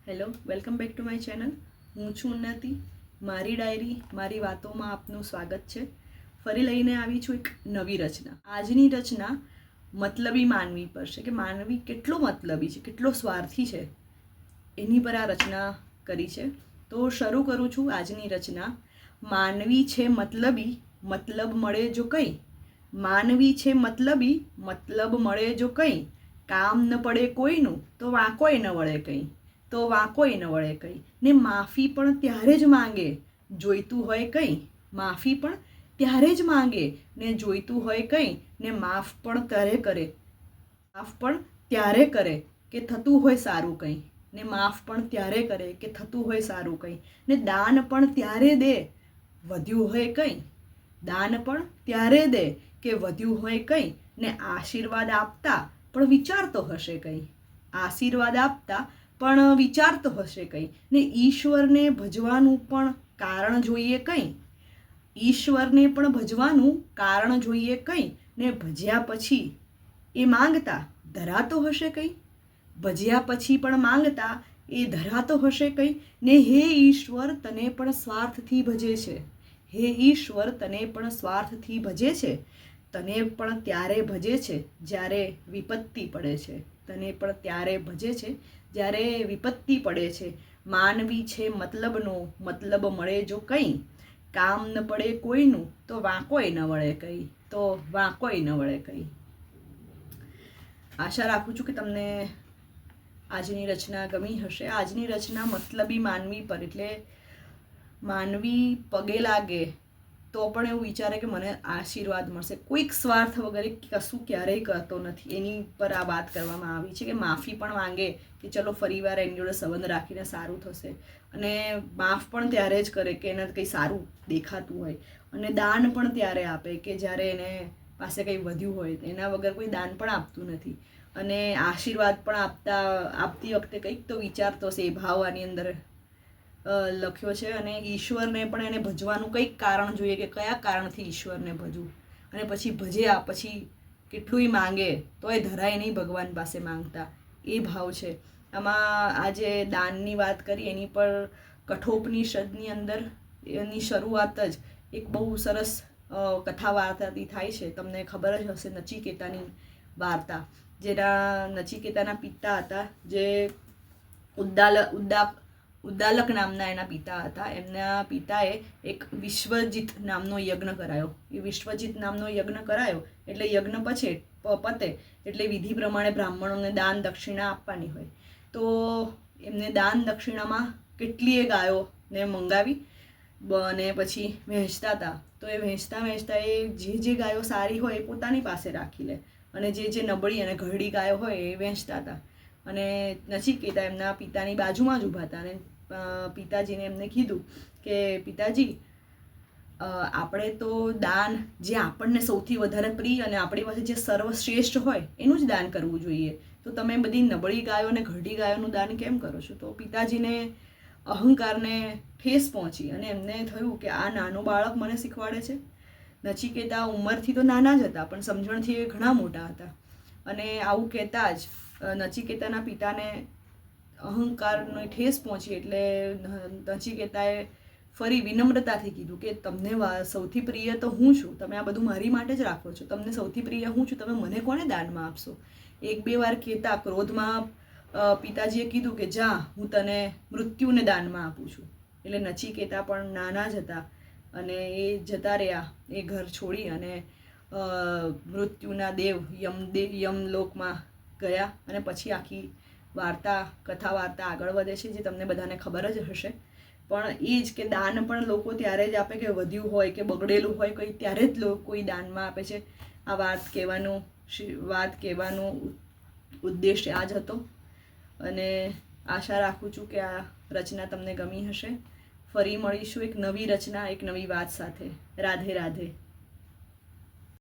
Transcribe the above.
Hello, welcome back to my channel. હું છું ઉન્નતિ. મારી ડાયરી મારી વાતોમાં આપનું સ્વાગત છે. ફરી લઈને આવી છું એક નવી રચના. આજની રચના મતલબી માનવી પર છે કે માનવી કેટલો મતલબી છે, કેટલો સ્વાર્થી છે, એની પર આ રચના કરી છે. તો શરૂ કરું છું આજની રચના. માનવી છે મતલબી, મતલબ મળે જો કંઈ. માનવી છે મતલબી, મતલબ મળે જો કંઈ. કામ ન પડે કોઈનું તો વાંકોય ન વળે કંઈ. તો વાંકોય ન વળે કંઈ. ને માફી પણ ત્યારે જ માંગે જોઈતું હોય કંઈ. માફી પણ ત્યારે જ માંગે ને જોઈતું હોય કંઈ. ને માફ પણ ત્યારે કરે, માફ પણ ત્યારે કરે કે થતું હોય સારું કંઈ. ને માફ પણ ત્યારે કરે કે થતું હોય સારું કંઈ. ને દાન પણ ત્યારે દે વધ્યું હોય કંઈ. દાન પણ ત્યારે દે કે વધ્યું હોય કંઈ. ને આશીર્વાદ આપતા પણ વિચારતો હશે કંઈ. આશીર્વાદ આપતા પણ વિચારતો હશે કંઈ. ને ઈશ્વરને ભજવાનું પણ કારણ જોઈએ કંઈ. ઈશ્વરને પણ ભજવાનું કારણ જોઈએ કંઈ. ને ભજ્યા પછી એ માંગતા ધરાતો હશે કંઈ. ભજ્યા પછી પણ માંગતા એ ધરાતો હશે કંઈ. ને હે ઈશ્વર તને પણ સ્વાર્થથી ભજે છે. હે ઈશ્વર તને પણ સ્વાર્થથી ભજે છે. તને પણ ત્યારે ભજે છે જ્યારે વિપત્તિ પડે છે. તને પણ ત્યારે ભજે છે જ્યારે વિપત્તિ પડે છે. માનવી છે મતલબનો, મતલબ મળે જો કંઈ. કામ ન પડે કોઈનું તો વાંકોય ન વળે કંઈ. તો વાંકોય ન વળે કંઈ. આશા રાખું છું કે તમને આજની રચના ગમી હશે. આજની રચના મતલબી માનવી પર, એટલે માનવી પગે લાગે તો પણ એવું વિચારે કે મને આશીર્વાદ મળશે. કોઈક સ્વાર્થ વગેરે કશું ક્યારેય કરતો નથી. એની પર આ વાત કરવામાં આવી છે કે માફી પણ માંગે કે ચલો ફરીવાર એની જોડે સંબંધ રાખીને સારું થશે. અને માફ પણ ત્યારે જ કરે કે એને કંઈ સારું દેખાતું હોય. અને દાન પણ ત્યારે આપે કે જ્યારે એને પાસે કંઈ વધ્યું હોય. એના વગર કોઈ દાન પણ આપતું નથી. અને આશીર્વાદ પણ આપતી વખતે કંઈક તો વિચારતો હશે. એ ભાવ આની અંદર લખ્યો છે. અને ઈશ્વરને પણ એને ભજવાનું કંઈક કારણ જોઈએ કે કયા કારણથી ઈશ્વરને ભજવું. અને પછી ભજ્યા પછી કેટલુંય માંગે તોય ધરાય નહીં ભગવાન પાસે માંગતા. એ ભાવ છે આમાં. આજે દાનની વાત કરી એની પર કઠોપનિષદની અંદર એની શરૂઆત જ એક બહુ સરસ કથા વાર્તાથી થાય છે. તમને ખબર જ હશે નચિકેતાની વાર્તા. જેના નચિકેતાના પિતા હતા, જે ઉદ્દાલક નામના એના પિતા હતા. એમના પિતાએ એક વિશ્વજીત નામનો યજ્ઞ કરાયો. એ વિશ્વજીત નામનો યજ્ઞ કરાયો એટલે યજ્ઞ પતે એટલે વિધિ પ્રમાણે બ્રાહ્મણોને દાન દક્ષિણા આપવાની હોય. તો એમને દાન દક્ષિણામાં કેટલીય ગાયોને મંગાવી અને પછી વહેંચતા હતા. તો એ વહેંચતા એ જે ગાયો સારી હોય એ પોતાની પાસે રાખી લે અને જે નબળી અને ઘરડી ગાયો હોય એ વહેંચતા હતા. અને નચિકેતા એમના પિતાની બાજુમાં જ ઊભા હતા. અને પિતાજીને એમને કીધું કે પિતાજી, આપણે તો દાન જે આપણને સૌથી વધારે પ્રિય અને આપણી પાસે જે સર્વશ્રેષ્ઠ હોય એનું જ દાન કરવું જોઈએ. તો તમે બધી નબળી ગાયો અને ઘરડી ગાયોનું દાન કેમ કરો છો? તો પિતાજીને અહંકારને ઠેસ પહોંચી અને એમને થયું કે આ નાનો બાળક મને શીખવાડે છે. નચિકેતા ઉંમરથી તો નાના જ હતા પણ સમજણથી એ ઘણા મોટા હતા. અને આવું કહેતા જ નચિકેતાના પિતાને અહંકારને ઠેસ પહોંચી. એટલે નચિકેતાએ ફરી વિનમ્રતાથી કીધું કે તમને સૌથી પ્રિય તો હું છું. તમે આ બધું મારી માટે જ રાખો છો. તમને સૌથી પ્રિય હું છું. તમે મને કોને દાનમાં આપશો? એક બે વાર કહેતા ક્રોધમાં પિતાજીએ કીધું કે જા, હું તને મૃત્યુને દાનમાં આપું છું. એટલે નચિકેતા પણ નાના જ હતા અને એ જતા રહ્યા એ ઘર છોડી. અને મૃત્યુના દેવ યમલોકમાં ગયા. અને પછી આખી કથા વાર્તા આગળ વધે છે, જે તમને બધાને ખબર જ હશે. પણ એ જ કે દાન પણ લોકો ત્યારે જ આપે કે વધ્યું હોય કે બગડેલું હોય કોઈ, ત્યારે જ કોઈ દાનમાં આપે છે. આ વાત કહેવાનો ઉદ્દેશ્ય આ જ હતો. અને આશા રાખું છું કે આ રચના તમને ગમી હશે. ફરી મળીશું એક નવી રચના, એક નવી વાત સાથે. રાધે રાધે.